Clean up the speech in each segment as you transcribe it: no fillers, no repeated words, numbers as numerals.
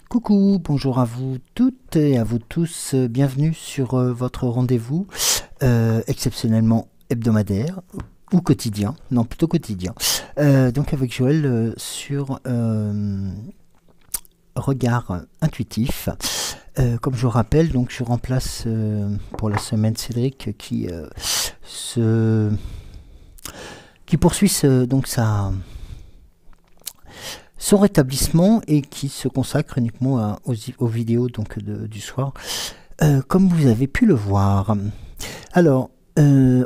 Coucou, bonjour à vous toutes et à vous tous, bienvenue sur votre rendez-vous exceptionnellement hebdomadaire ou quotidien, non plutôt quotidien, donc avec Joël sur Regard Intuitif. Comme je vous rappelle, donc je remplace pour la semaine Cédric qui poursuit donc son rétablissement et qui se consacre uniquement aux vidéos donc du soir, comme vous avez pu le voir. Alors,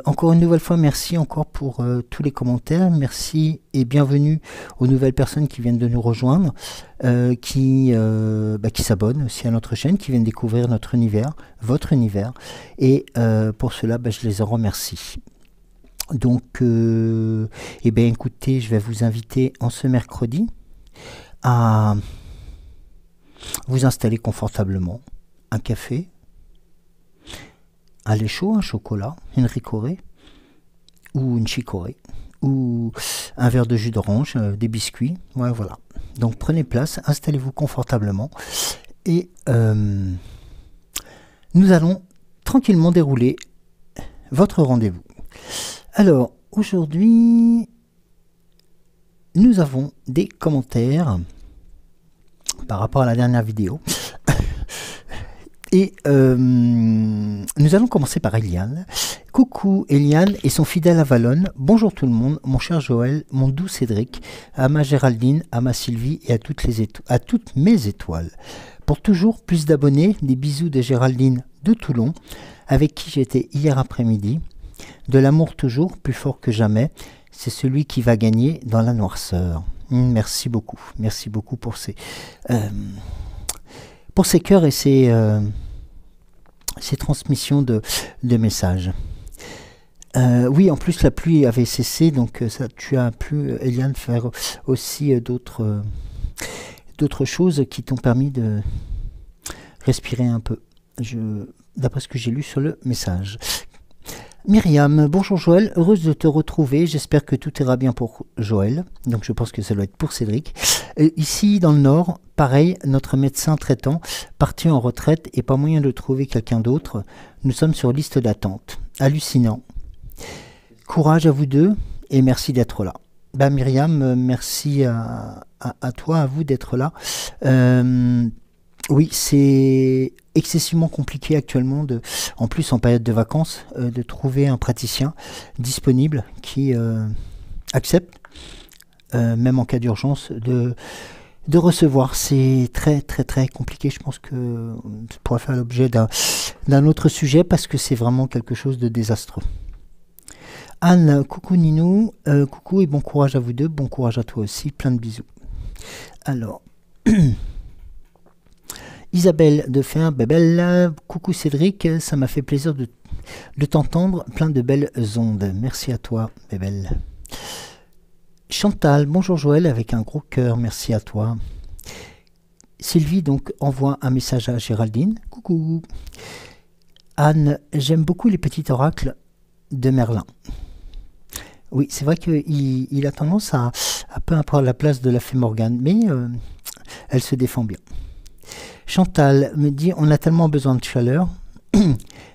encore une nouvelle fois, merci encore pour tous les commentaires. Merci et bienvenue aux nouvelles personnes qui viennent de nous rejoindre, qui s'abonnent aussi à notre chaîne, qui viennent découvrir notre univers, votre univers. Et pour cela, je les en remercie. Donc, écoutez, je vais vous inviter en ce mercredi à vous installer confortablement, un café, un lait chaud, un chocolat, une ricorée ou une chicorée ou un verre de jus d'orange, des biscuits, ouais, voilà. Donc prenez place, installez-vous confortablement et nous allons tranquillement dérouler votre rendez-vous. Alors aujourd'hui, nous avons des commentaires par rapport à la dernière vidéo. Et nous allons commencer par Eliane. Coucou Eliane et son fidèle Avalon. Bonjour tout le monde, mon cher Joël, mon doux Cédric, à ma Géraldine, à ma Sylvie et à toutes mes étoiles. Pour toujours plus d'abonnés, des bisous de Géraldine de Toulon, avec qui j'étais hier après-midi. De l'amour toujours, plus fort que jamais. C'est celui qui va gagner dans la noirceur. Merci beaucoup pour ces cœurs et ces transmissions de messages. Oui, en plus la pluie avait cessé, donc tu as pu, Eliane, faire aussi d'autres choses qui t'ont permis de respirer un peu, d'après ce que j'ai lu sur le message. Myriam, bonjour Joël, heureuse de te retrouver, j'espère que tout ira bien pour Joël, donc je pense que ça doit être pour Cédric. Ici dans le Nord, pareil, notre médecin traitant parti en retraite et pas moyen de trouver quelqu'un d'autre, nous sommes sur liste d'attente, hallucinant. Courage à vous deux et merci d'être là. Myriam, merci à toi, à vous d'être là. Oui, c'est excessivement compliqué actuellement, en plus en période de vacances, de trouver un praticien disponible qui accepte, même en cas d'urgence, de recevoir. C'est très très très compliqué. Je pense que ça pourrait faire l'objet d'un autre sujet parce que c'est vraiment quelque chose de désastreux. Anne, coucou Ninou, coucou et bon courage à vous deux, bon courage à toi aussi, plein de bisous. Alors... Isabelle de Fer, Bébel, coucou Cédric, ça m'a fait plaisir de t'entendre, plein de belles ondes. Merci à toi, Bébel. Chantal, bonjour Joël, avec un gros cœur, merci à toi. Sylvie donc envoie un message à Géraldine, coucou. Anne, j'aime beaucoup les petits oracles de Merlin. Oui, c'est vrai qu'il a tendance à peu prendre la place de la fée Morgane, mais elle se défend bien. Chantal me dit, on a tellement besoin de chaleur.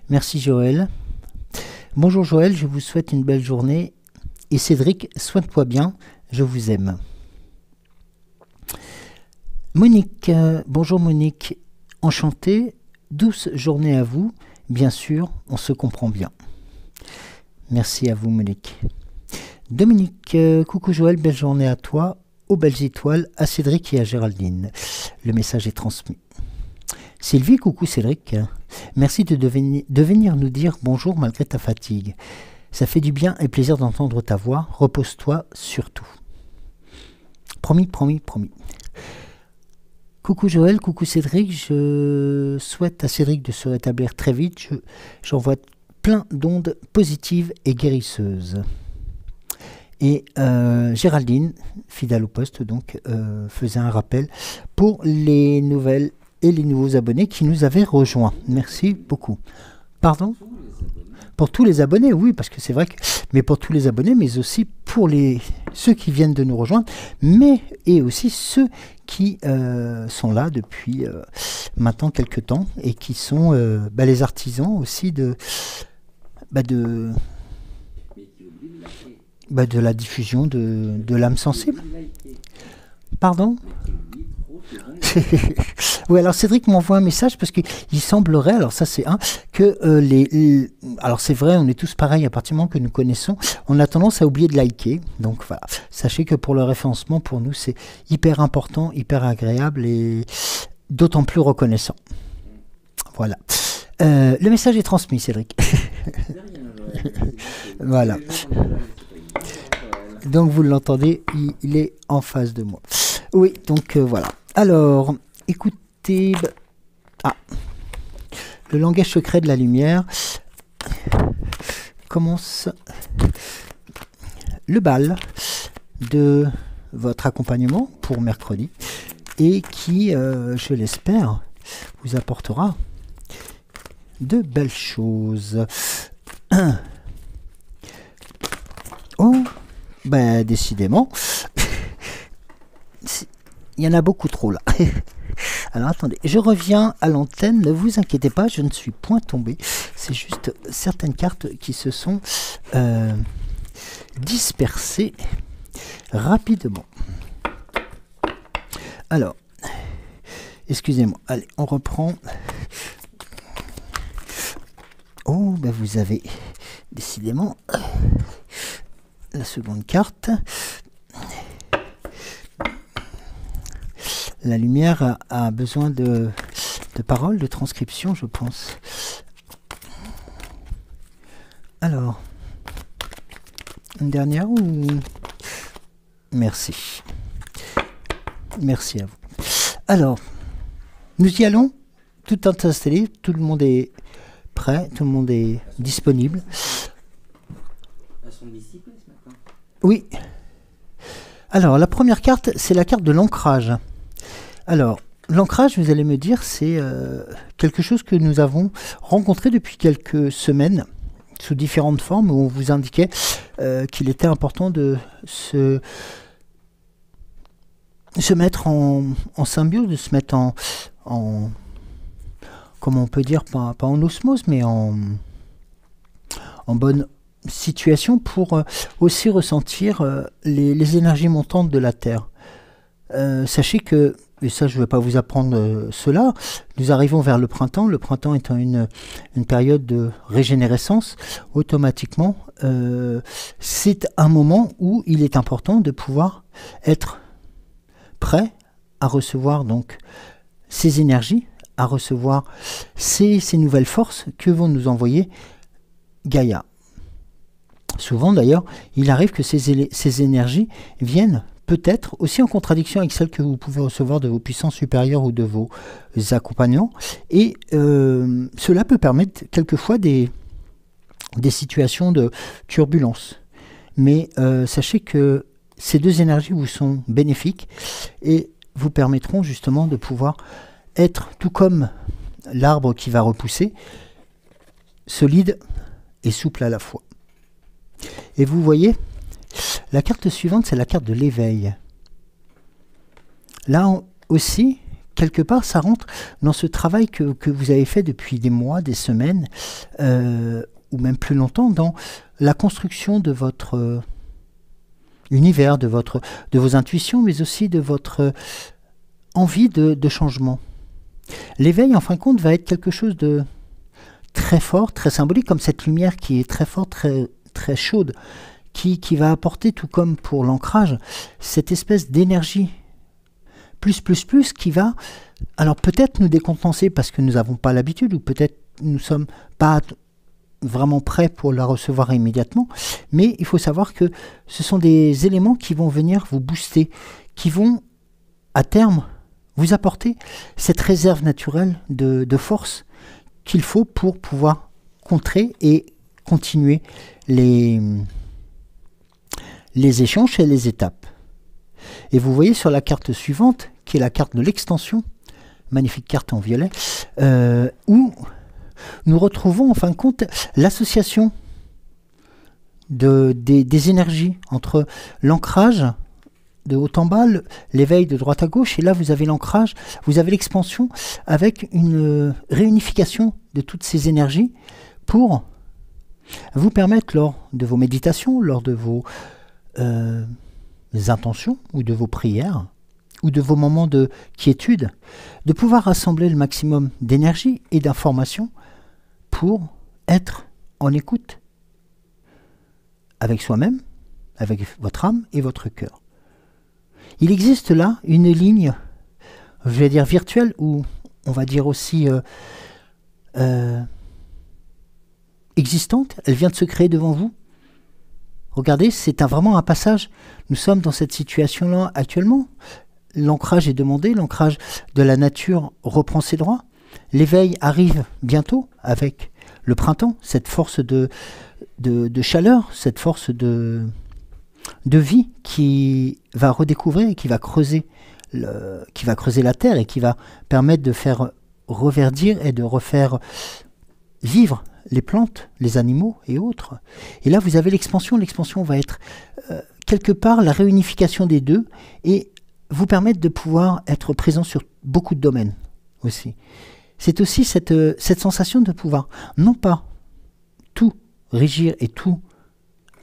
Merci Joël. Bonjour Joël, je vous souhaite une belle journée. Et Cédric, soigne-toi bien, je vous aime. Monique, bonjour Monique, enchantée, douce journée à vous. Bien sûr, on se comprend bien. Merci à vous Monique. Dominique, coucou Joël, belle journée à toi. aux belles étoiles, à Cédric et à Géraldine. Le message est transmis. Sylvie, coucou Cédric. Merci de venir nous dire bonjour malgré ta fatigue. Ça fait du bien et plaisir d'entendre ta voix. Repose-toi surtout. Promis, promis, promis. Coucou Joël, coucou Cédric. Je souhaite à Cédric de se rétablir très vite. J'envoie plein d'ondes positives et guérisseuses. Et Géraldine, fidèle au poste, donc, faisait un rappel pour les nouvelles et les nouveaux abonnés qui nous avaient rejoints. Merci beaucoup. Pardon ? Pour tous les abonnés, oui, parce que c'est vrai que... Mais pour tous les abonnés, mais aussi pour ceux qui viennent de nous rejoindre, et aussi ceux qui sont là depuis maintenant quelques temps et qui sont les artisans aussi de la diffusion de l'âme sensible. Pardon ? Oui, alors Cédric m'envoie un message parce qu'il semblerait, alors ça c'est que alors c'est vrai, on est tous pareils à partir du moment que nous connaissons, on a tendance à oublier de liker. Donc voilà, sachez que pour le référencement, pour nous, c'est hyper important, hyper agréable et d'autant plus reconnaissant. Voilà. Le message est transmis, Cédric. Voilà. Donc vous l'entendez, il est en face de moi. Oui, donc voilà. Alors, écoutez, le langage secret de la lumière commence le bal de votre accompagnement pour mercredi et qui, je l'espère, vous apportera de belles choses. Oh, décidément. Il y en a beaucoup trop là. Alors attendez, je reviens à l'antenne, ne vous inquiétez pas, je ne suis point tombé. C'est juste certaines cartes qui se sont dispersées rapidement. Alors, excusez-moi, allez, on reprend. Oh, vous avez décidément la seconde carte. La lumière a besoin de paroles, de transcription, je pense. Alors, une dernière ou... Merci. Merci à vous. Alors, nous y allons. Tout est installé, tout le monde est prêt, tout le monde est disponible. Elles sont dissipées ce matin. Oui. Alors, la première carte, c'est la carte de l'ancrage. Alors, l'ancrage, vous allez me dire, c'est quelque chose que nous avons rencontré depuis quelques semaines, sous différentes formes, où on vous indiquait qu'il était important de se mettre en symbiose, de se mettre en comment on peut dire, pas en osmose, mais en bonne situation pour aussi ressentir les énergies montantes de la Terre. Sachez que, et ça je ne vais pas vous apprendre cela, nous arrivons vers le printemps étant une période de régénérescence, automatiquement c'est un moment où il est important de pouvoir être prêt à recevoir donc ces énergies, à recevoir ces nouvelles forces que vont nous envoyer Gaïa. Souvent d'ailleurs, il arrive que ces énergies viennent peut-être aussi en contradiction avec celles que vous pouvez recevoir de vos puissances supérieures ou de vos accompagnants. Et cela peut permettre quelquefois des situations de turbulence. Mais sachez que ces deux énergies vous sont bénéfiques et vous permettront justement de pouvoir être, tout comme l'arbre qui va repousser, solide et souple à la fois. Et vous voyez, la carte suivante, c'est la carte de l'éveil. Là aussi, quelque part, ça rentre dans ce travail que vous avez fait depuis des mois, des semaines, ou même plus longtemps, dans la construction de votre univers, de vos intuitions, mais aussi de votre envie de changement. L'éveil, en fin de compte, va être quelque chose de très fort, très symbolique, comme cette lumière qui est très forte, très chaude, qui va apporter, tout comme pour l'ancrage, cette espèce d'énergie plus qui va, alors peut-être nous décompenser parce que nous n'avons pas l'habitude, ou peut-être nous ne sommes pas vraiment prêts pour la recevoir immédiatement, mais il faut savoir que ce sont des éléments qui vont venir vous booster, qui vont à terme vous apporter cette réserve naturelle de force qu'il faut pour pouvoir contrer et continuer les échanges et les étapes. Et vous voyez sur la carte suivante, qui est la carte de l'extension, magnifique carte en violet, où nous retrouvons en fin de compte l'association des énergies entre l'ancrage de haut en bas, l'éveil de droite à gauche, et là vous avez l'ancrage, vous avez l'expansion avec une réunification de toutes ces énergies pour vous permettre lors de vos méditations, lors de vos intentions ou de vos prières ou de vos moments de quiétude, de pouvoir rassembler le maximum d'énergie et d'informations pour être en écoute avec soi-même, avec votre âme et votre cœur. Il existe là une ligne, je vais dire virtuelle, ou on va dire aussi existante. Elle vient de se créer devant vous. Regardez, c'est vraiment un passage. Nous sommes dans cette situation-là actuellement. L'ancrage est demandé, l'ancrage de la nature reprend ses droits. L'éveil arrive bientôt avec le printemps, cette force de chaleur, cette force de vie qui va redécouvrir et qui va creuser la terre et qui va permettre de faire reverdir et de refaire vivre les plantes, les animaux et autres. Et là, vous avez l'expansion. L'expansion va être quelque part la réunification des deux et vous permettre de pouvoir être présent sur beaucoup de domaines aussi. C'est aussi cette sensation de pouvoir, non pas tout régir et tout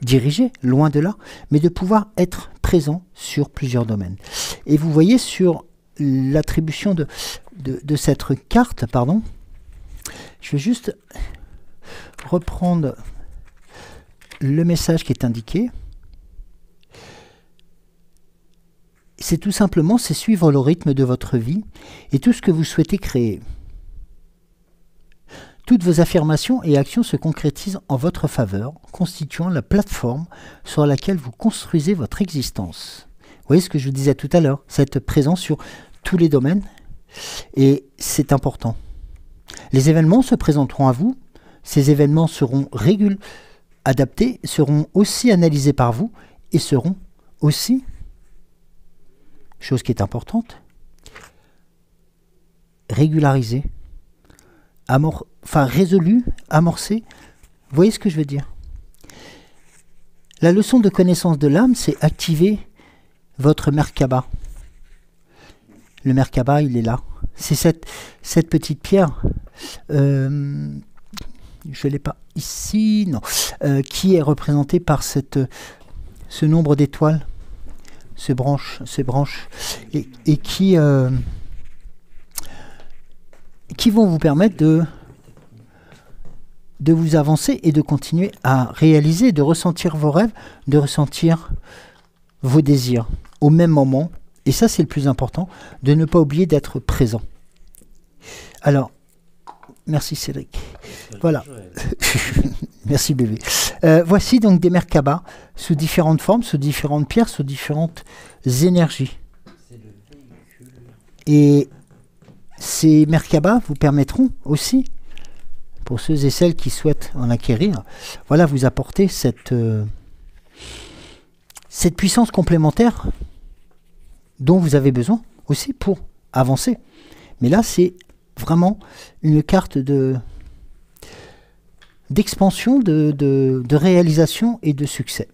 diriger, loin de là, mais de pouvoir être présent sur plusieurs domaines. Et vous voyez sur l'attribution de cette carte, pardon, je vais juste reprendre le message qui est indiqué. C'est tout simplement, c'est suivre le rythme de votre vie et tout ce que vous souhaitez créer. Toutes vos affirmations et actions se concrétisent en votre faveur, constituant la plateforme sur laquelle vous construisez votre existence. Vous voyez ce que je vous disais tout à l'heure, cette présence sur tous les domaines, et c'est important. Les événements se présenteront à vous, ces événements seront adaptés, seront aussi analysés par vous, et seront aussi, chose qui est importante, régularisés, résolu, amorcé. Vous voyez ce que je veux dire? La leçon de connaissance de l'âme, c'est activer votre Merkaba. Le Merkaba, il est là. C'est cette petite pierre, je ne l'ai pas ici, non, qui est représentée par ce nombre d'étoiles, ces branches, et qui vont vous permettre de vous avancer et de continuer à réaliser, de ressentir vos rêves, de ressentir vos désirs au même moment. Et ça, c'est le plus important, de ne pas oublier d'être présent. Alors, merci Cédric. Voilà. Merci bébé. Voici donc des Merkaba sous différentes formes, sous différentes pierres, sous différentes énergies. Et ces Merkaba vous permettront aussi, pour ceux et celles qui souhaitent en acquérir, voilà, vous apporter cette puissance complémentaire dont vous avez besoin aussi pour avancer. Mais là, c'est vraiment une carte d'expansion, de réalisation et de succès.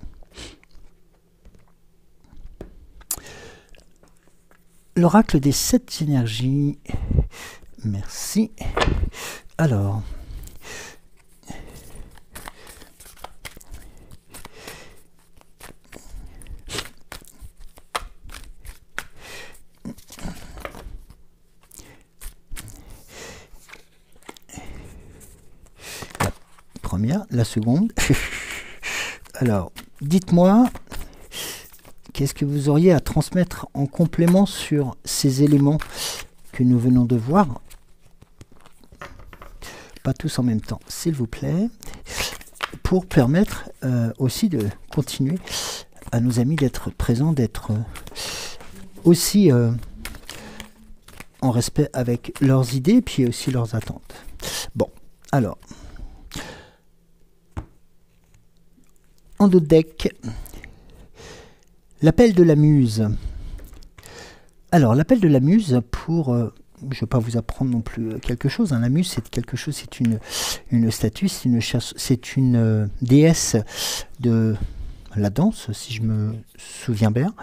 L'oracle des 7 énergies. Merci. Alors. La première, la seconde. Alors, dites-moi, qu'est-ce que vous auriez à transmettre en complément sur ces éléments que nous venons de voir? Pas tous en même temps, s'il vous plaît, pour permettre aussi de continuer à nos amis d'être présents, d'être aussi en respect avec leurs idées, puis aussi leurs attentes. Bon, alors, en d'autres decks, l'appel de la muse. Alors, l'appel de la muse, pour... je ne vais pas vous apprendre non plus quelque chose. Hein. La muse, c'est quelque chose, c'est une statue, c'est une déesse de la danse, si je me souviens bien,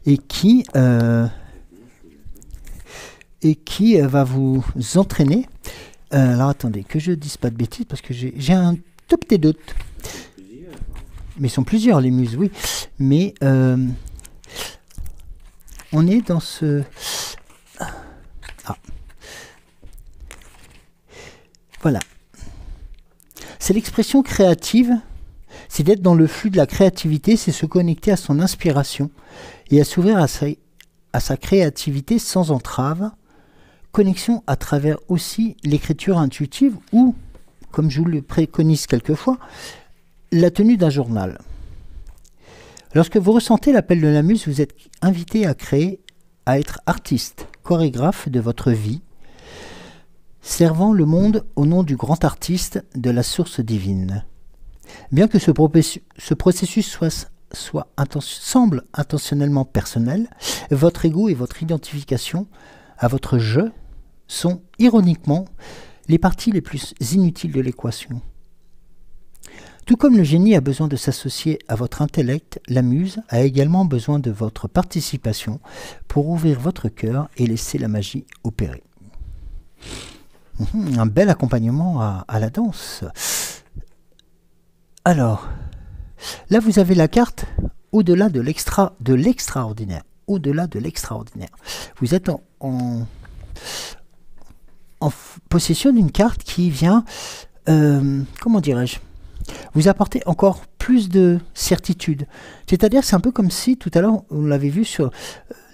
et qui va vous entraîner. Alors, attendez, que je ne dise pas de bêtises, parce que j'ai un tout petit doute. Mais ils sont plusieurs, les muses, oui. Mais on est dans ce... Ah. Voilà. C'est l'expression créative, c'est d'être dans le flux de la créativité, c'est se connecter à son inspiration et à s'ouvrir à sa créativité sans entrave. Connexion à travers aussi l'écriture intuitive ou, comme je vous le préconise quelquefois, la tenue d'un journal. Lorsque vous ressentez l'appel de la muse, vous êtes invité à créer, à être artiste, chorégraphe de votre vie, servant le monde au nom du grand artiste de la source divine. Bien que ce processus semble intentionnellement personnel, votre ego et votre identification à votre je sont ironiquement les parties les plus inutiles de l'équation. Tout comme le génie a besoin de s'associer à votre intellect, la muse a également besoin de votre participation pour ouvrir votre cœur et laisser la magie opérer. Un bel accompagnement à la danse. Alors, là vous avez la carte au-delà de l'extraordinaire. Au-delà de l'extraordinaire. Vous êtes en possession d'une carte qui vient, comment dirais-je, vous apporter encore plus de certitude. C'est-à-dire, c'est un peu comme si, tout à l'heure, on l'avait vu sur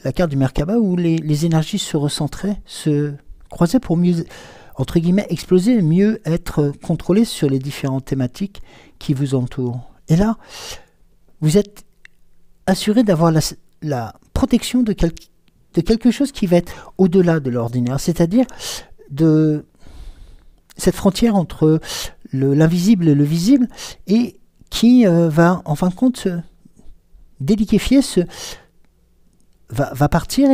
la carte du Merkaba, où les énergies se recentraient, se croisaient pour mieux, entre guillemets, exploser, mieux être contrôlées sur les différentes thématiques qui vous entourent. Et là, vous êtes assuré d'avoir la protection de quelque chose qui va être au-delà de l'ordinaire, c'est-à-dire de cette frontière entre l'invisible et le visible, et qui va, en fin de compte, se déliquéfier, va partir,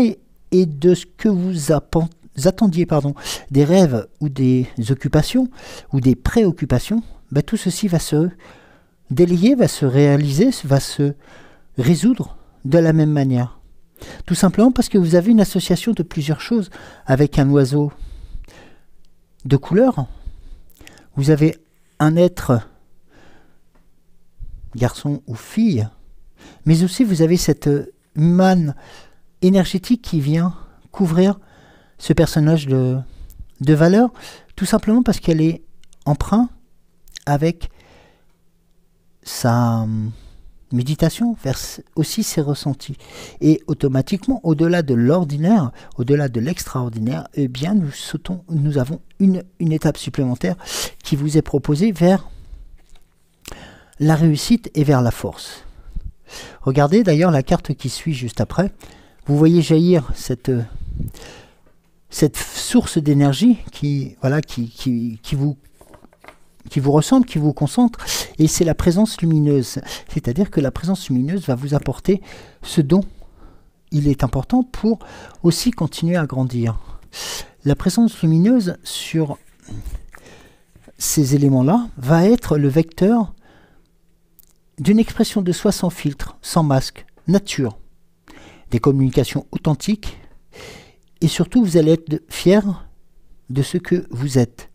et de ce que vous attendiez, des rêves ou des occupations, ou des préoccupations, ben, tout ceci va se délier, va se réaliser, va se résoudre de la même manière. Tout simplement parce que vous avez une association de plusieurs choses avec un oiseau de couleur. Vous avez un être, garçon ou fille, mais aussi vous avez cette manne énergétique qui vient couvrir ce personnage de valeur, tout simplement parce qu'elle est empreinte avec sa méditation vers aussi ses ressentis. Et automatiquement, au-delà de l'ordinaire, au-delà de l'extraordinaire, eh bien, nous avons une étape supplémentaire qui vous est proposée vers la réussite et vers la force. Regardez d'ailleurs la carte qui suit juste après. Vous voyez jaillir cette source d'énergie qui vous ressemble, qui vous concentre, et c'est la présence lumineuse. C'est-à-dire que la présence lumineuse va vous apporter ce dont il est important pour aussi continuer à grandir. La présence lumineuse sur ces éléments-là va être le vecteur d'une expression de soi sans filtre, sans masque, nature, des communications authentiques, et surtout vous allez être fiers de ce que vous êtes,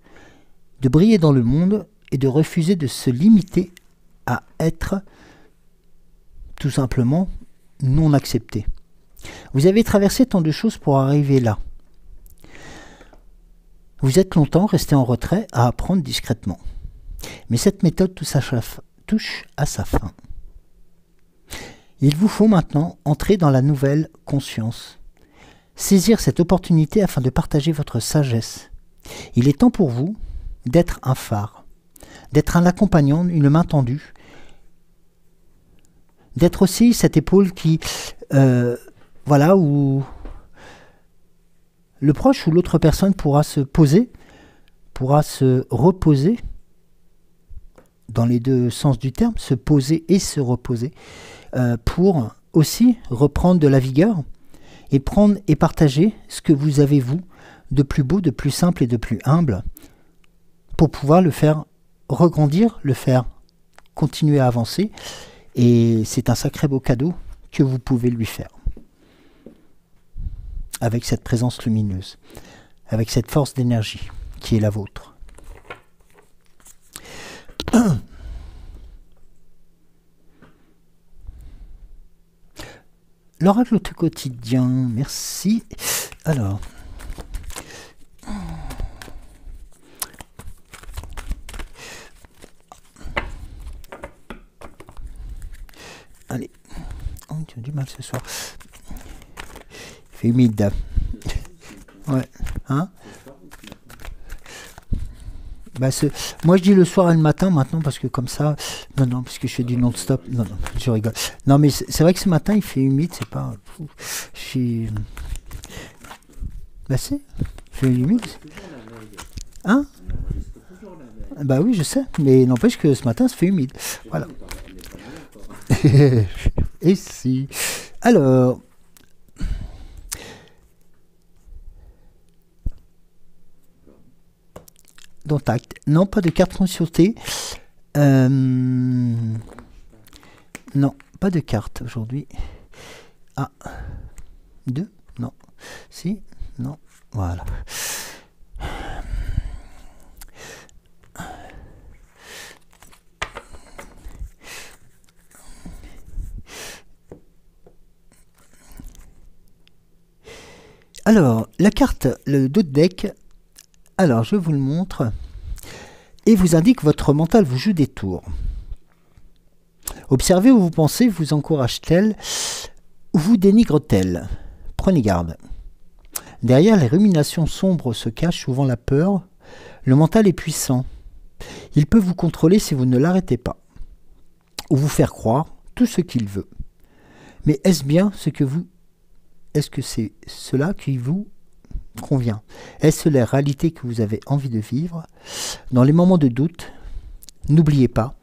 de briller dans le monde et de refuser de se limiter à être tout simplement non accepté. Vous avez traversé tant de choses pour arriver là. Vous êtes longtemps resté en retrait à apprendre discrètement. Mais cette méthode touche à sa fin. Il vous faut maintenant entrer dans la nouvelle conscience. Saisir cette opportunité afin de partager votre sagesse. Il est temps pour vous d'être un phare, d'être un accompagnant, une main tendue, d'être aussi cette épaule qui, voilà, où le proche ou l'autre personne pourra se poser, pourra se reposer, dans les deux sens du terme, se poser et se reposer, pour aussi reprendre de la vigueur et prendre et partager ce que vous avez, vous, de plus beau, de plus simple et de plus humble, pour pouvoir le faire regrandir, le faire continuer à avancer. Et c'est un sacré beau cadeau que vous pouvez lui faire. Avec cette présence lumineuse, avec cette force d'énergie qui est la vôtre. L'oracle du quotidien, merci. Alors, allez, oh, tu as du mal ce soir. Il fait humide. Ouais, hein? Bah moi je dis le soir et le matin maintenant parce que comme ça, non, parce que je fais du non-stop, non, je rigole. Non mais c'est vrai que ce matin il fait humide, c'est pas... Bah c'est, il fait humide. Hein? Bah oui je sais, mais n'empêche que ce matin ça fait humide. Voilà. Et si. Alors... Donc, non, pas de carte consultée. Non, pas de carte aujourd'hui. Ah, 2? Non. Si? Non. Voilà. Alors, la carte, le dos de deck. Alors, je vous le montre et vous indique que votre mental vous joue des tours. Observez où vous pensez, vous encourage-t-elle ou vous dénigre-t-elle? Prenez garde. Derrière les ruminations sombres se cache souvent la peur. Le mental est puissant. Il peut vous contrôler si vous ne l'arrêtez pas, ou vous faire croire tout ce qu'il veut. Mais est-ce bien ce que vous... Est-ce que c'est cela qui vous convient? Est-ce la réalité que vous avez envie de vivre? Dans les moments de doute, n'oubliez pas,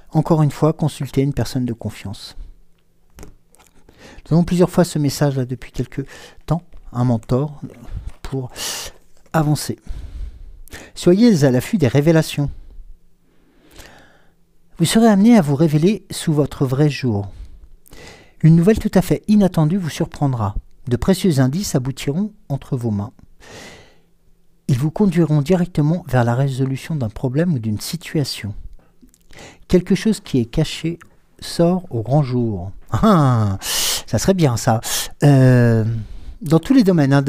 encore une fois, consultez une personne de confiance. Nous avons plusieurs fois ce message là depuis quelques temps, un mentor, pour avancer. Soyez à l'affût des révélations. Vous serez amené à vous révéler sous votre vrai jour. Une nouvelle tout à fait inattendue vous surprendra. De précieux indices aboutiront entre vos mains. Ils vous conduiront directement vers la résolution d'un problème ou d'une situation. Quelque chose qui est caché sort au grand jour. Ah, ça serait bien ça. Dans tous les domaines, hein,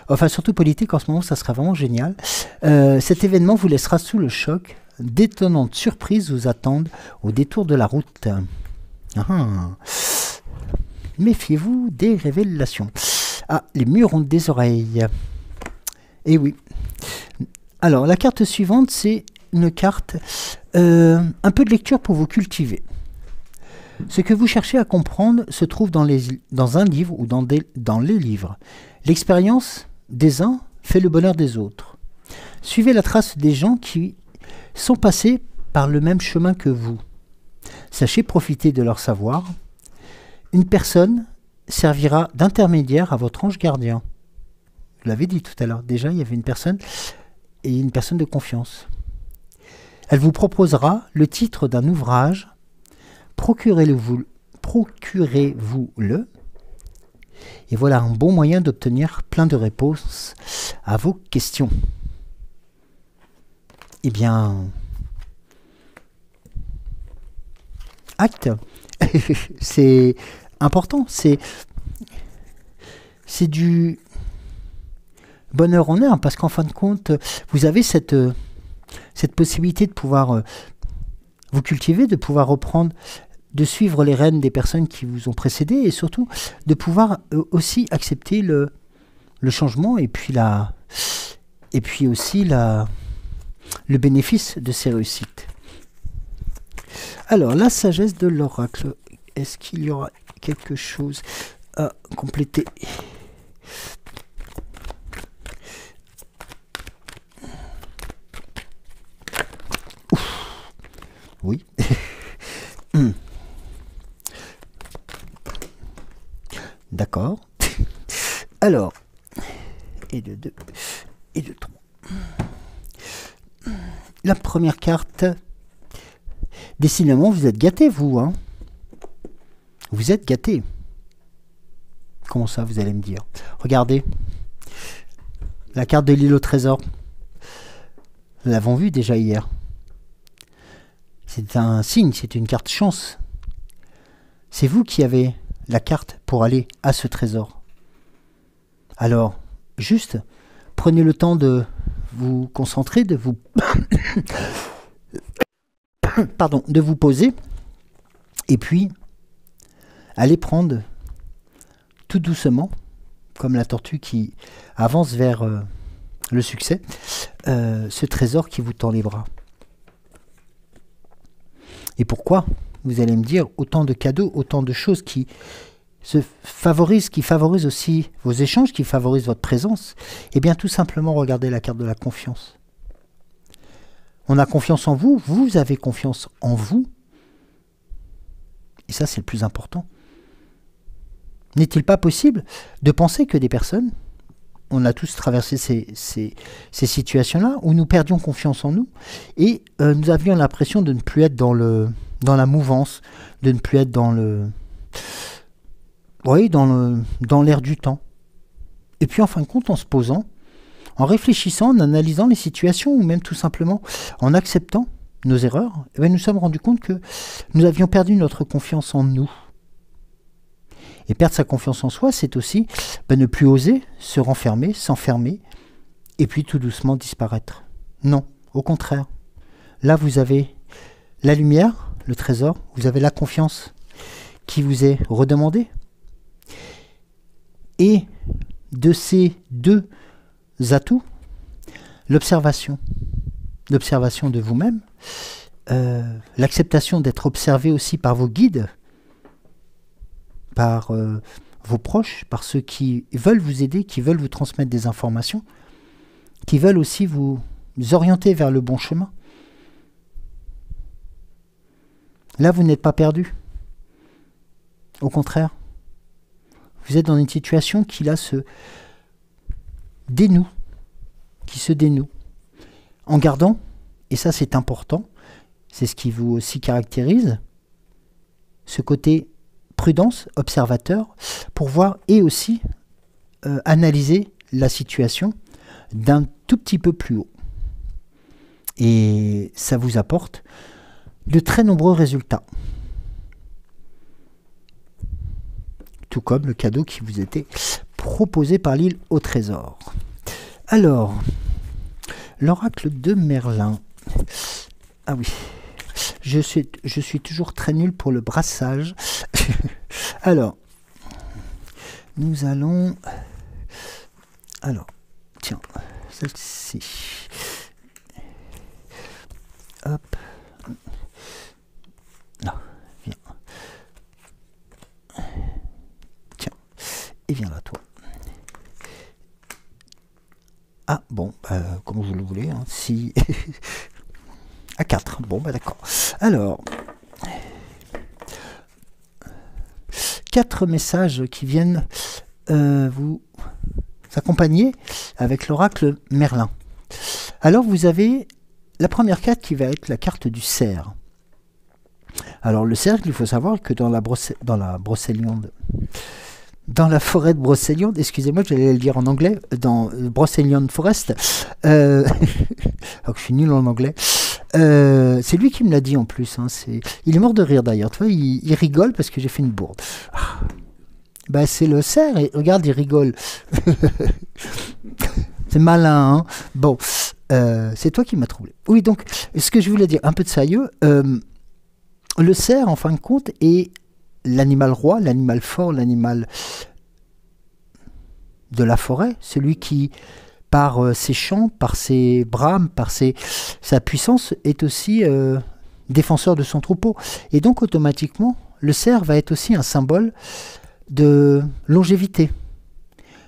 enfin surtout politique en ce moment, ça serait vraiment génial. Cet événement vous laissera sous le choc. D'étonnantes surprises vous attendent au détour de la route. Ah. Méfiez-vous des révélations. Ah, les murs ont des oreilles. Eh oui. Alors, la carte suivante, c'est une carte, un peu de lecture pour vous cultiver. Ce que vous cherchez à comprendre se trouve dans un livre ou dans les livres. L'expérience des uns fait le bonheur des autres. Suivez la trace des gens qui sont passés par le même chemin que vous. Sachez profiter de leur savoir. Une personne servira d'intermédiaire à votre ange gardien. Je l'avais dit tout à l'heure. Déjà, il y avait une personne et une personne de confiance. Elle vous proposera le titre d'un ouvrage. Procurez-vous-le. Et voilà un bon moyen d'obtenir plein de réponses à vos questions. Eh bien, acte. C'est important, c'est du bonheur en heure, parce qu'en fin de compte, vous avez cette possibilité de pouvoir vous cultiver, de pouvoir reprendre, de suivre les rênes des personnes qui vous ont précédé et surtout de pouvoir aussi accepter le changement et puis aussi le bénéfice de ces réussites. Alors, la sagesse de l'oracle. Est-ce qu'il y aura quelque chose à compléter? Ouf. Oui. D'accord. Alors, et de 2, et de 3. La première carte. Décidément, vous êtes gâtés, vous. Hein, vous êtes gâtés. Comment ça, vous allez me dire? Regardez. La carte de l'île au trésor. Nous l'avons vu déjà hier. C'est un signe, c'est une carte chance. C'est vous qui avez la carte pour aller à ce trésor. Alors, juste, prenez le temps de vous concentrer, de vous... Pardon, de vous poser, et puis, allez prendre tout doucement, comme la tortue qui avance vers le succès, ce trésor qui vous tend les bras. Et pourquoi? Vous allez me dire, autant de cadeaux, autant de choses qui favorisent aussi vos échanges, qui favorisent votre présence. Eh bien, tout simplement, regardez la carte de la confiance. On a confiance en vous, vous avez confiance en vous. Et ça, c'est le plus important. N'est-il pas possible de penser que des personnes, on a tous traversé ces situations-là, où nous perdions confiance en nous, et nous avions l'impression de ne plus être dans la mouvance, de ne plus être dans l'air du temps. Et puis en fin de compte, en se posant, en réfléchissant, en analysant les situations, ou même tout simplement en acceptant nos erreurs, eh bien, nous nous sommes rendus compte que nous avions perdu notre confiance en nous. Et perdre sa confiance en soi, c'est aussi ne plus oser se renfermer, s'enfermer, et puis tout doucement disparaître. Non, au contraire. Là, vous avez la lumière, le trésor, vous avez la confiance qui vous est redemandée. Et de ces deux atouts, l'observation de vous-même, l'acceptation d'être observé aussi par vos guides, par vos proches, par ceux qui veulent vous aider, qui veulent vous transmettre des informations, qui veulent aussi vous orienter vers le bon chemin. Là, vous n'êtes pas perdu. Au contraire, vous êtes dans une situation qui là se dénoue, en gardant, et ça c'est important, c'est ce qui vous aussi caractérise, ce côté prudence, observateur, pour voir et aussi analyser la situation d'un tout petit peu plus haut. Et ça vous apporte de très nombreux résultats. Tout comme le cadeau qui vous était proposé par l'île au trésor. Alors, l'oracle de Merlin. Ah oui, je suis toujours très nul pour le brassage. Alors, nous allons... Alors, tiens, celle-ci. Hop. Là, viens. Tiens, et viens là, toi. Ah, bon, comme vous le voulez, hein, si... à 4, bon, bah d'accord. Alors, 4 messages qui viennent vous accompagner avec l'oracle Merlin. Alors, vous avez la première carte qui va être la carte du cerf. Alors, le cerf, il faut savoir que dans la forêt de Brocéliande, excusez-moi, j'allais le dire en anglais, dans Brocéliande Forest, alors que je suis nul en anglais, c'est lui qui me l'a dit en plus, hein, il est mort de rire d'ailleurs, tu vois, il rigole parce que j'ai fait une bourde. Ah, bah, c'est le cerf, et regarde, il rigole. C'est malin, hein. Bon, c'est toi qui m'as troublé. Oui, donc, ce que je voulais dire, un peu de sérieux, le cerf, en fin de compte, est l'animal roi, l'animal fort, l'animal de la forêt, celui qui, par ses chants, par ses brames, par sa puissance, est aussi défenseur de son troupeau. Et donc, automatiquement, le cerf va être aussi un symbole de longévité,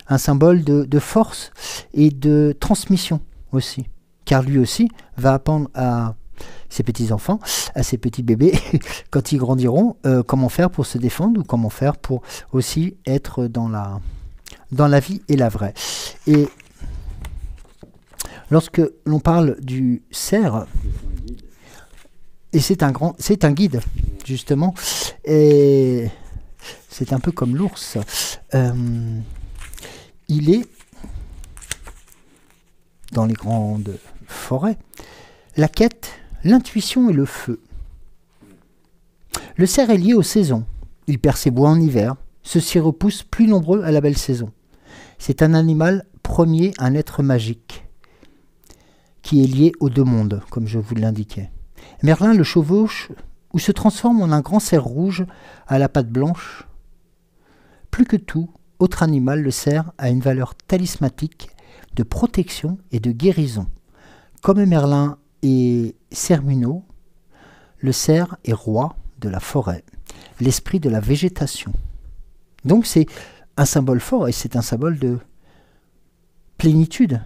un symbole de force et de transmission aussi. Car lui aussi va apprendre à ses petits-enfants, à ses petits bébés, quand ils grandiront, comment faire pour se défendre ou comment faire pour aussi être dans la vie et la vraie. Et lorsque l'on parle du cerf, et c'est un guide, justement, et c'est un peu comme l'ours, il est dans les grandes forêts, la quête, l'intuition et le feu. Le cerf est lié aux saisons. Il perd ses bois en hiver. Ceux-ci repoussent plus nombreux à la belle saison. C'est un animal premier, un être magique, qui est lié aux deux mondes, comme je vous l'indiquais. Merlin le chevauche ou se transforme en un grand cerf rouge à la patte blanche. Plus que tout autre animal, le cerf a une valeur talismanique de protection et de guérison. Comme Merlin et Cernunnos, le cerf est roi de la forêt, l'esprit de la végétation. Donc c'est un symbole fort et c'est un symbole de plénitude.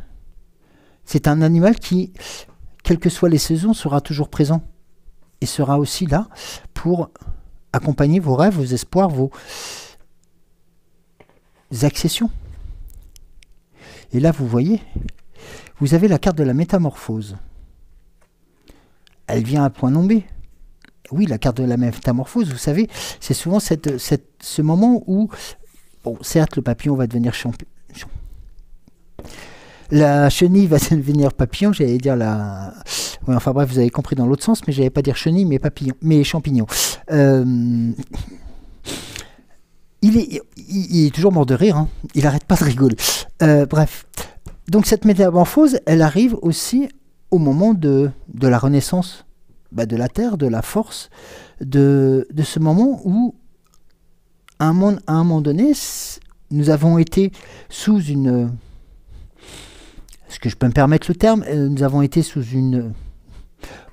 C'est un animal qui, quelles que soient les saisons, sera toujours présent et sera aussi là pour accompagner vos rêves, vos espoirs, vos accessions. Et là, vous voyez, vous avez la carte de la métamorphose. Elle vient à point nommé. Oui, la carte de la métamorphose, vous savez, c'est souvent ce moment où, bon, certes, le papillon va devenir la chenille va devenir papillon, j'allais dire la... Oui, enfin bref, vous avez compris dans l'autre sens, mais j'allais pas dire chenille, mais papillon, mais champignon. Il est toujours mort de rire, hein. Il n'arrête pas de rigoler. Bref, donc cette métamorphose, elle arrive aussi au moment de la renaissance de la Terre, de la force, de ce moment où, à un moment donné, nous avons été sous une... Est-ce que je peux me permettre le terme? Nous avons été sous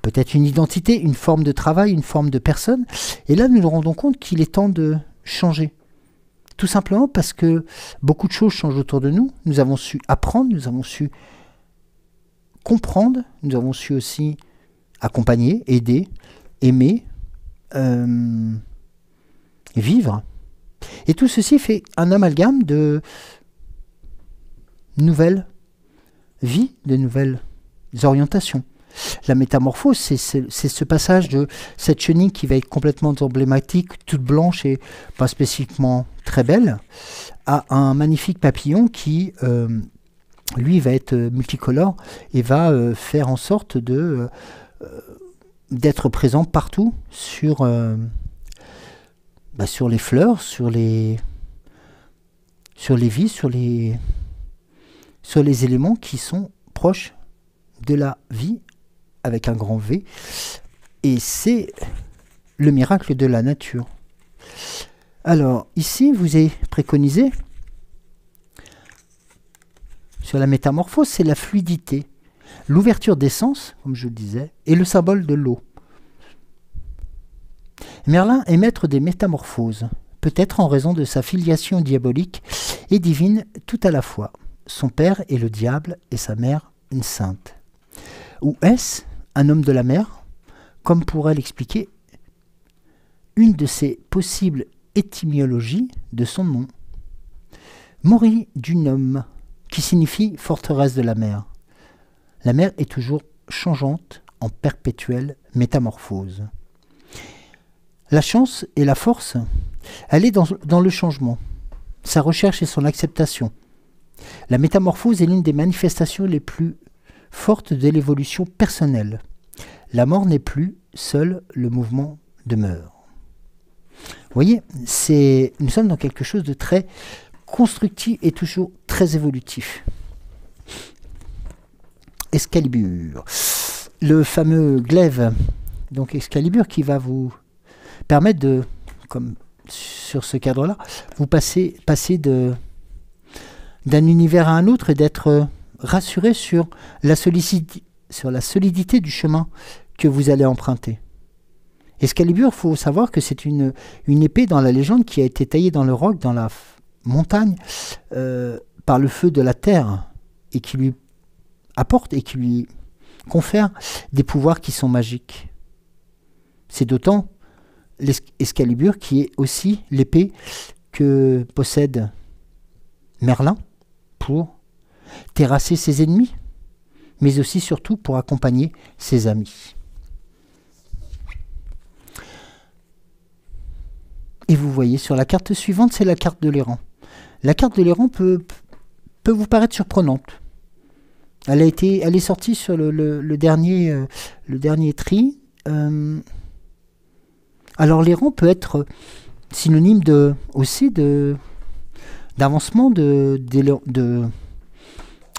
peut-être une identité, une forme de travail, une forme de personne. Et là, nous nous rendons compte qu'il est temps de changer. Tout simplement parce que beaucoup de choses changent autour de nous. Nous avons su apprendre, nous avons su comprendre, nous avons su aussi accompagner, aider, aimer, vivre. Et tout ceci fait un amalgame de nouvelles vies, de nouvelles orientations. La métamorphose, c'est ce passage de cette chenille qui va être complètement emblématique, toute blanche et pas spécifiquement très belle, à un magnifique papillon qui, lui, va être multicolore et va faire en sorte d'être présent partout sur les fleurs, sur les vies, sur les éléments qui sont proches de la vie avec un grand V. Et c'est le miracle de la nature. Alors, ici, vous est préconisé, sur la métamorphose, c'est la fluidité, l'ouverture des sens, comme je le disais, et le symbole de l'eau. Merlin est maître des métamorphoses, peut-être en raison de sa filiation diabolique et divine tout à la fois. Son père est le diable et sa mère une sainte. Ou est-ce un homme de la mer, comme pourrait l'expliquer une de ces possibles étymologies de son nom. Mori d'une homme, qui signifie forteresse de la mer. La mer est toujours changeante, en perpétuelle métamorphose. La chance et la force, elle est dans le changement, sa recherche et son acceptation. La métamorphose est l'une des manifestations les plus fortes de l'évolution personnelle. La mort n'est plus, seul le mouvement demeure. Vous voyez, nous sommes dans quelque chose de très constructif et toujours très évolutif. Excalibur, le fameux glaive, donc Excalibur qui va vous permettre de, comme sur ce cadre-là, vous passer d'un univers à un autre et d'être rassuré sur la solidité du chemin que vous allez emprunter. Excalibur, il faut savoir que c'est une épée dans la légende qui a été taillée dans le roc, dans la montagne, par le feu de la terre, et qui lui apporte et qui lui confère des pouvoirs qui sont magiques. C'est d'autant l'Excalibur qui est aussi l'épée que possède Merlin pour terrasser ses ennemis, mais aussi surtout pour accompagner ses amis. Et vous voyez sur la carte suivante, c'est la carte de l'errant. La carte de l'errant peut vous paraître surprenante. Elle est sortie sur le dernier tri. Alors l'errant peut être synonyme aussi d'avancement, de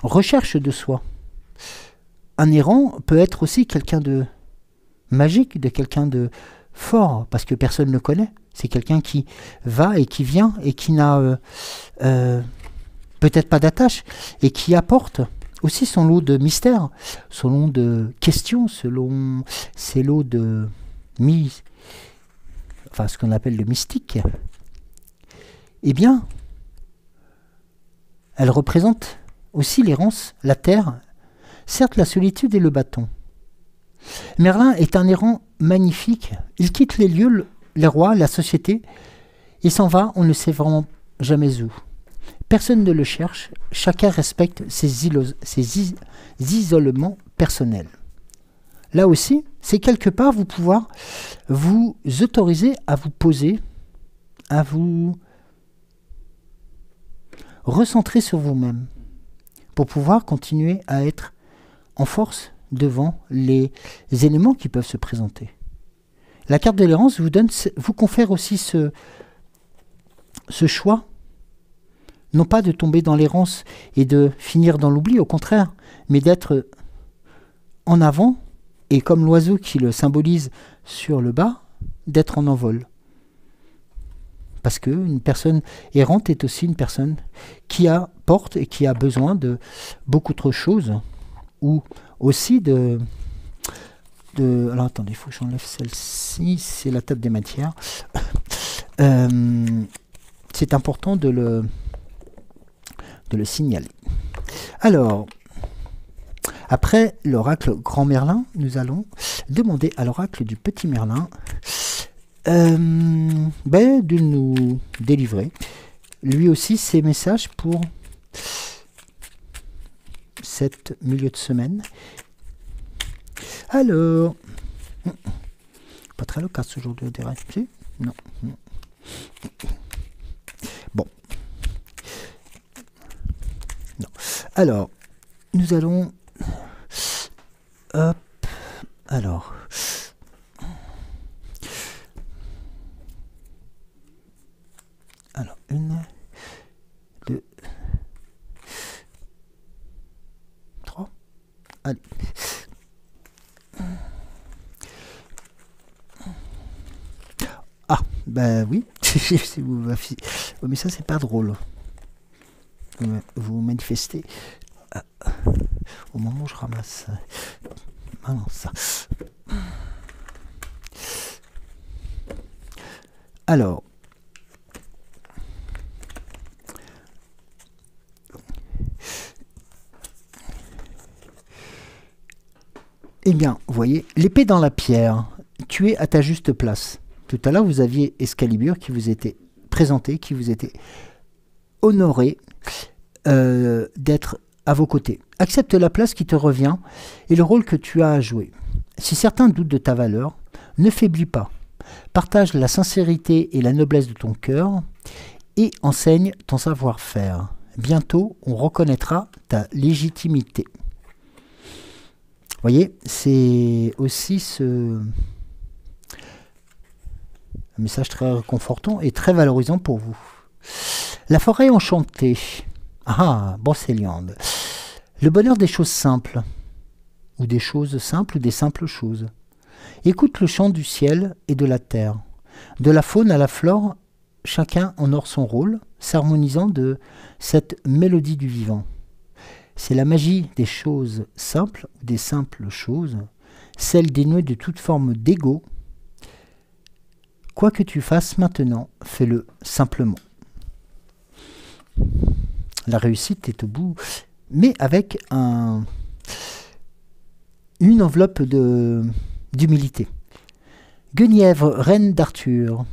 recherche de soi. Un errant peut être aussi quelqu'un de magique, de quelqu'un de fort, parce que personne ne le connaît. C'est quelqu'un qui va et qui vient et qui n'a peut-être pas d'attache et qui apporte aussi son lot de mystères, son lot de questions, ses lots de ce qu'on appelle le mystique. Eh bien, elle représente aussi l'errance, la terre, certes la solitude et le bâton. Merlin est un errant magnifique. Il quitte les lieux, les rois, la société, et s'en va, on ne sait vraiment jamais où. Personne ne le cherche, chacun respecte ses isolements personnels. Là aussi, c'est quelque part vous pouvoir vous autoriser à vous poser, à vous recentrer sur vous-même, pour pouvoir continuer à être en force devant les éléments qui peuvent se présenter. La carte de l'errance vous confère aussi ce choix, non pas de tomber dans l'errance et de finir dans l'oubli, au contraire, mais d'être en avant, et comme l'oiseau qui le symbolise sur le bas, d'être en envol. Parce qu'une personne errante est aussi une personne qui porte et qui a besoin de beaucoup trop de choses, ou aussi alors attendez, il faut que j'enlève celle-ci, c'est la table des matières. C'est important de le signaler. Alors, après l'oracle Grand Merlin, nous allons demander à l'oracle du Petit Merlin de nous délivrer lui aussi ses messages pour cette milieu de semaine. Alors, pas très loquace aujourd'hui, si? Non. Bon. Non. Alors, nous allons... Hop. Alors... Une, deux, trois. Allez. Ah, ben oui. Mais ça, c'est pas drôle. Vous manifestez au moment où je ramasse. Ah non, ça. Alors. Eh bien, vous voyez, l'épée dans la pierre, tu es à ta juste place. Tout à l'heure, vous aviez Excalibur qui vous était présenté, qui vous était honoré d'être à vos côtés. Accepte la place qui te revient et le rôle que tu as à jouer. Si certains doutent de ta valeur, ne faiblis pas. Partage la sincérité et la noblesse de ton cœur et enseigne ton savoir-faire. Bientôt, on reconnaîtra ta légitimité. Vous voyez, c'est aussi un message très réconfortant et très valorisant pour vous. La forêt enchantée. Ah, Brocéliande. Le bonheur des choses simples. Ou des choses simples ou des simples choses. Écoute le chant du ciel et de la terre. De la faune à la flore, chacun honore son rôle, s'harmonisant de cette mélodie du vivant. C'est la magie des choses simples, des simples choses, celle dénuée de toute forme d'ego. Quoi que tu fasses maintenant, fais-le simplement. La réussite est au bout, mais avec une enveloppe d'humilité. Guenièvre, reine d'Arthur.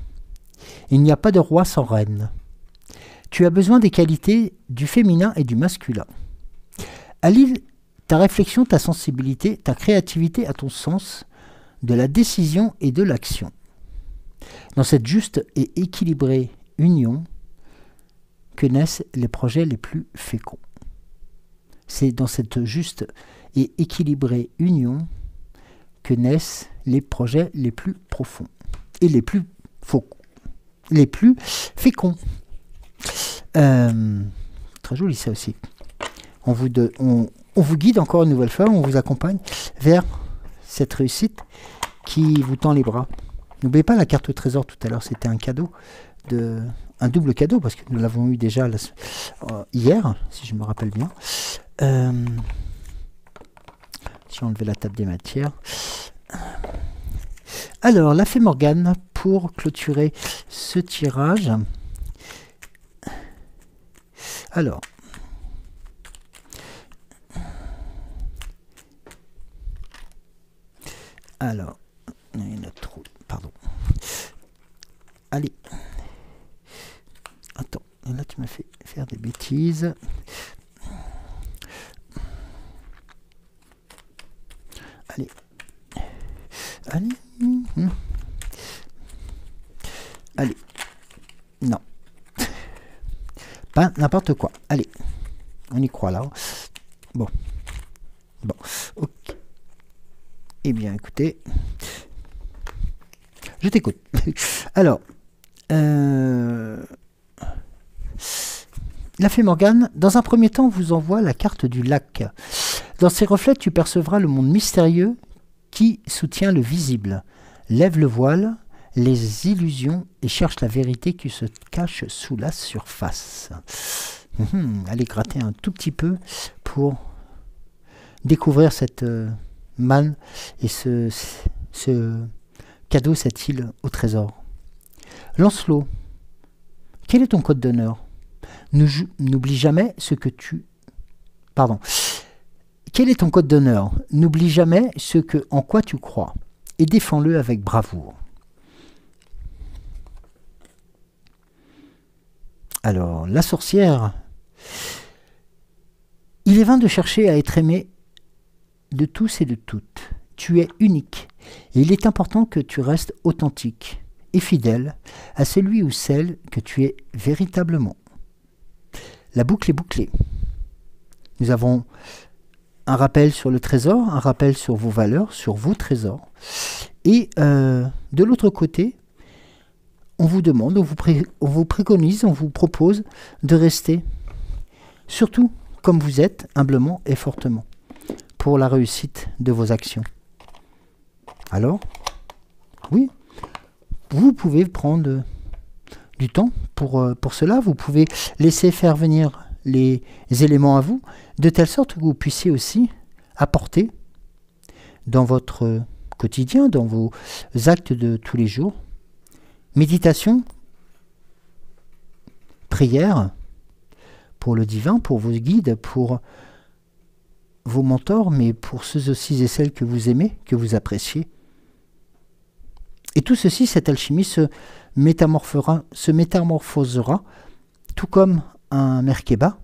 Il n'y a pas de roi sans reine. Tu as besoin des qualités du féminin et du masculin. Allie ta réflexion, ta sensibilité, ta créativité à ton sens de la décision et de l'action. Dans cette juste et équilibrée union que naissent les projets les plus féconds. C'est dans cette juste et équilibrée union que naissent les projets les plus profonds et les plus féconds. Très joli ça aussi. On vous guide encore une nouvelle fois, on vous accompagne vers cette réussite qui vous tend les bras. N'oubliez pas la carte au trésor tout à l'heure, c'était un cadeau, un double cadeau, parce que nous l'avons eu déjà hier, si je me rappelle bien. Si on enlevait la table des matières. Alors, la fée Morgane, pour clôturer ce tirage. Alors, il y en a trop, pardon. Allez. Attends, là tu m'as fait faire des bêtises. Allez. Allez. Allez. Non. Pas n'importe quoi. Allez. On y croit là. Bon. Ok. Eh bien, écoutez, je t'écoute. Alors, la fée Morgane, dans un premier temps, vous envoie la carte du lac. Dans ses reflets, tu percevras le monde mystérieux qui soutient le visible. Lève le voile, les illusions et cherche la vérité qui se cache sous la surface. Allez gratter un tout petit peu pour découvrir cette manne et ce cadeau, cette île au trésor. Lancelot, quel est ton code d'honneur? N'oublie jamais ce que tu... Pardon. Quel est ton code d'honneur? N'oublie jamais en quoi tu crois et défends-le avec bravoure. Alors, la sorcière. Il est vain de chercher à être aimé de tous et de toutes. Tu es unique et il est important que tu restes authentique et fidèle à celui ou celle que tu es véritablement. La boucle est bouclée. Nous avons un rappel sur le trésor, un rappel sur vos valeurs, sur vos trésors. Et de l'autre côté, on vous demande, on vous préconise, on vous propose de rester, surtout comme vous êtes, humblement et fortement, pour la réussite de vos actions. Alors, oui, vous pouvez prendre du temps pour cela. Vous pouvez laisser faire venir les éléments à vous, de telle sorte que vous puissiez aussi apporter dans votre quotidien, dans vos actes de tous les jours, méditation, prière pour le divin, pour vos guides, pour vos mentors, mais pour ceux aussi et celles que vous aimez, que vous appréciez. Et tout ceci, cette alchimie se métamorphosera, tout comme un Merkaba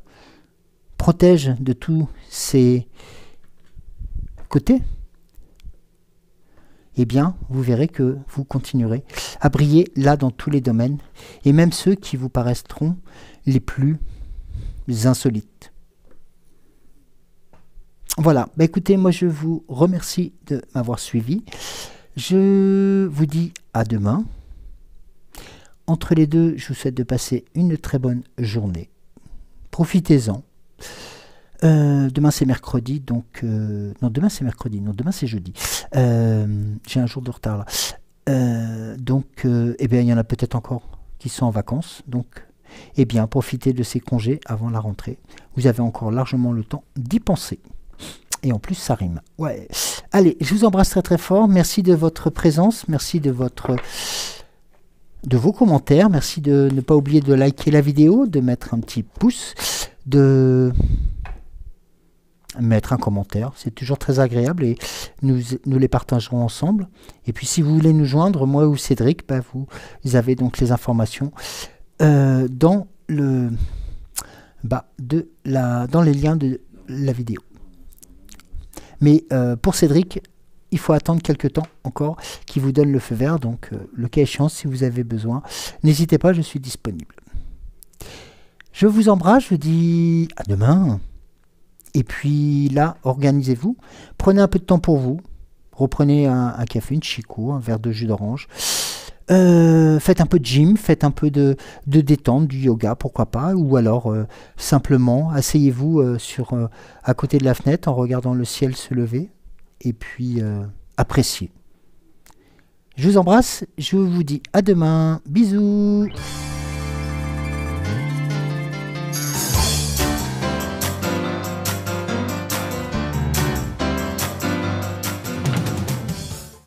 protège de tous ses côtés. Eh bien, vous verrez que vous continuerez à briller là dans tous les domaines, et même ceux qui vous paraîtront les plus insolites. Voilà, écoutez, moi je vous remercie de m'avoir suivi. Je vous dis à demain. Entre les deux, je vous souhaite de passer une très bonne journée. Profitez-en. Demain c'est mercredi, donc... non, demain c'est mercredi, non, demain c'est jeudi. J'ai un jour de retard là. Eh bien, il y en a peut-être encore qui sont en vacances. Donc, eh bien, profitez de ces congés avant la rentrée. Vous avez encore largement le temps d'y penser. Et en plus, ça rime. Ouais. Allez, je vous embrasse très très fort. Merci de votre présence. Merci de vos commentaires. Merci de ne pas oublier de liker la vidéo, de mettre un petit pouce, de mettre un commentaire. C'est toujours très agréable et nous les partagerons ensemble. Et puis, si vous voulez nous joindre, moi ou Cédric, bah, vous avez donc les informations dans le dans les liens de la vidéo. Mais pour Cédric, il faut attendre quelques temps encore qu'il vous donne le feu vert. Donc, le cas échéant, si vous avez besoin, n'hésitez pas, je suis disponible. Je vous embrasse, je vous dis à demain. Et puis là, organisez-vous. Prenez un peu de temps pour vous. Reprenez un café, une chico, un verre de jus d'orange. Faites un peu de gym, faites un peu de détente, du yoga, pourquoi pas. Ou alors, simplement, asseyez-vous à côté de la fenêtre en regardant le ciel se lever. Et puis, appréciez. Je vous embrasse, je vous dis à demain. Bisous.